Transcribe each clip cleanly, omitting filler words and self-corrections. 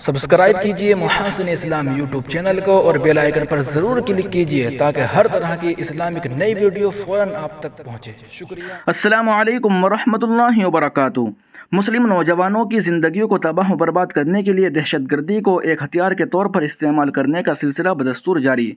Subscribe कीजिए मुहासिन इस्लाम YouTube channel को और बेल आइकन पर ज़रूर क्लिक कीजिए ताकि हर तरह की इस्लामिक नई वीडियो फ़ौरन आप तक पहुँचे। शुक्रिया। अस्सलामु अलैकुम वरहमतुल्लाहि वबरकातुहू। मुस्लिम नौजवानों की ज़िंदगियों को तबाह बर्बाद करने के लिए दहशतगर्दी को एक हथियार के तौर पर इस्तेमाल करने का सिलसिला बदस्तूर जारी।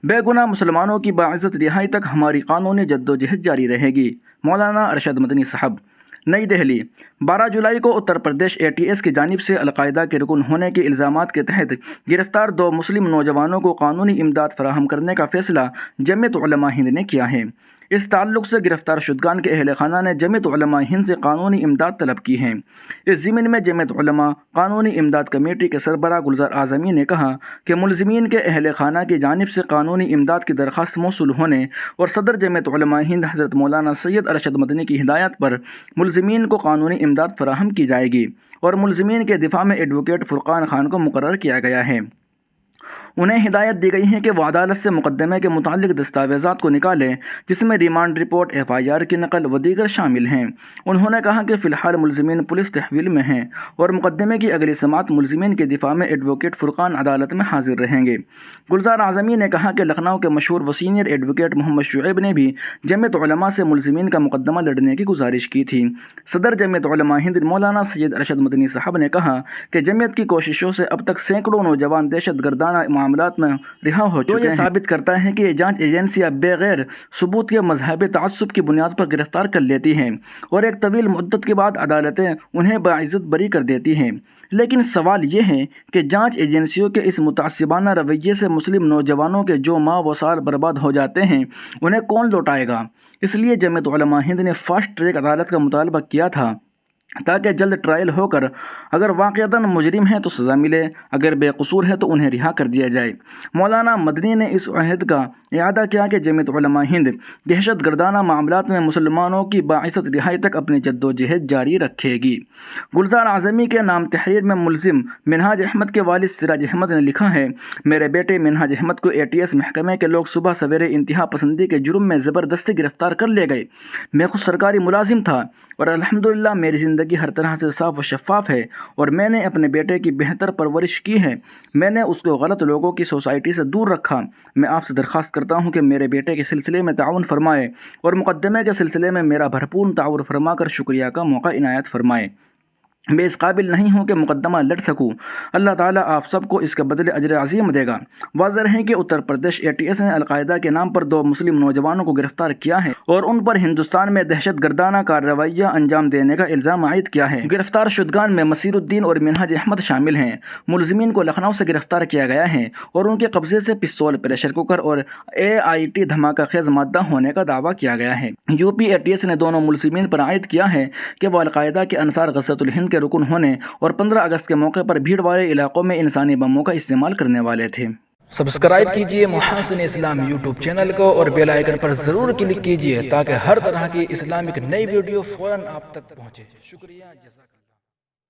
बेगुनाह मुसलमानों की बाइज़्ज़त रिहाई तक हमारी कानूनी जद्दोजहद जारी रहेगी। मौलाना अरशद मदनी साहब। नई दिल्ली, 12 जुलाई को उत्तर प्रदेश ATS की जानिब से अलकायदा के रुकन होने के इल्ज़ामात के तहत गिरफ्तार 2 मुस्लिम नौजवानों को कानूनी इमदाद फराहम करने का फ़ैसला जमीयत उलमा हिंद ने किया है। इस ताल्लुक़ से गिरफ्तार शुदगान के अहल खाना ने जमीयत उलमा हिंद से कानूनी इमदाद तलब की है। इस ज़िम्न में जमीयत उलमा कानूनी इमदाद कमेटी के सरबराह गुलजार आज़मी ने कहा कि मुलज़िमीन के अहल खाना की जानिब से कानूनी इमदाद की दरख्वास्त मौसूल होने और सदर जमीयत उलमा हिंद हज़रत मौलाना सैयद अरशद मदनी की हिदायत पर मुलज़िमीन को कानूनी इमदाद फराहम की जाएगी और मुलज़िमीन के दिफा में एडवोकेट फ़ुरक़ान खान को मुकर्रर किया गया है। उन्हें हिदायत दी गई है कि वह अदालत से मुकदमे के मुतालिक दस्तावेज़ात को निकालें जिसमें रिमांड रिपोर्ट, FIR की नकल व दीगर शामिल हैं। उन्होंने कहा कि फ़िलहाल मुलज़िमीन पुलिस तहवील में हैं और मुकदमे की अगली समात मुलज़िमीन के दिफा में एडवोकेट फ़ुरक़ान अदालत में हाजिर रहेंगे। गुलजार आज़मी ने कहा कि लखनऊ के मशहूर व सीनियर एडवोकेट मोहम्मद शुएब ने भी जमीयत उलमा से मुलज़िमीन का मुकदमा लड़ने की गुजारिश की थी। सदर जमीयत उलमा हिंद मौलाना सैयद अरशद मदनी साहब ने कहा कि जमीयत की कोशिशों से अब तक सैकड़ों नौजवान दहशतगर्दाना मामलात में रिहा हो चुके हैं। ये साबित करता है कि जांच एजेंसियां बगैर सबूत के मजहबी तआस्सुब की बुनियाद पर गिरफ्तार कर लेती हैं और एक तवील मुद्दत के बाद अदालतें उन्हें बाइज़्ज़त बरी कर देती हैं। लेकिन सवाल ये है कि जांच एजेंसियों के इस मुतासिबाना रवैये से मुस्लिम नौजवानों के जो माह व साल बर्बाद हो जाते हैं उन्हें कौन लौटाएगा। इसलिए जमीयत उलमा हिंद ने फास्ट ट्रैक अदालत का मुतालबा किया था ताकि जल्द ट्रायल होकर अगर वाक़अतन मुजरिम है तो सज़ा मिले, अगर बेकसूर है तो उन्हें रिहा कर दिया जाए। मौलाना मदनी ने इस अहद का इआदा किया कि जमीयत उलमा हिंद दहशत गर्दाना मामलात में मुसलमानों की बाइज़्ज़त रिहाई तक अपनी जद्दोजहद जारी रखेगी। गुलजार आज़मी के नाम तहरीर में मुलज़िम मिनहाज अहमद के वालिद सिराज अहमद ने लिखा है, मेरे बेटे मिनहाज अहमद को ATS महकमे के लोग सुबह सवेरे इंतहा पसंदी के जुर्म में ज़बरदस्ती गिरफ़्तार कर ले गए। मैं खुद सरकारी मुलाजिम था और अल्हम्दुलिल्लाह मेरी ज़िंदगी हर तरह से साफ़ व शफ़ाफ़ है और मैंने अपने बेटे की बेहतर परवरिश की है। मैंने उसको गलत लोगों की सोसाइटी से दूर रखा। मैं आपसे दरख्वास्त करता हूँ कि मेरे बेटे के सिलसिले में ताउन फरमाए और मुकदमे के सिलसिले में मेरा भरपूर ताउन फरमा कर शुक्रिया का मौका इनायत फरमाए। मैं इस काबिल नहीं हूँ कि मुकदमा लड़ सकूँ। अल्लाह ताला आप सबको इसके बदले अजर अज़ीम देगा। वाज़ेह है कि उत्तर प्रदेश ATS ने अलकायदा के नाम पर 2 मुस्लिम नौजवानों को गिरफ्तार किया है और उन पर हिंदुस्तान में दहशत गर्दाना कार्रवाइयाँ अंजाम देने का इल्ज़ाम आयद किया है। गिरफ्तार शुदगान में मसीरुद्दीन और मिनहाज अहमद शामिल हैं। मुलज़िमीन को लखनऊ से गिरफ्तार किया गया है और उनके कब्जे से पिस्तौल, प्रेशर कुकर और AIT धमाका खेज मादा होने का दावा किया गया है। UP ATS ने दोनों मुलज़िमीन पर आयद किया है कि वह अलकायदा के अंसार ग़ज़वतुल हिंद के रुकन होने और 15 अगस्त के मौके पर भीड़ वाले इलाकों में इंसानी बमों का इस्तेमाल करने वाले थे। सब्सक्राइब कीजिए मुहासिन इस्लाम यूट्यूब चैनल को और बेल आइकन पर ज़रूर क्लिक कीजिए ताकि हर तरह की इस्लामिक नई वीडियो फ़ौरन आप तक पहुँचे। शुक्रिया।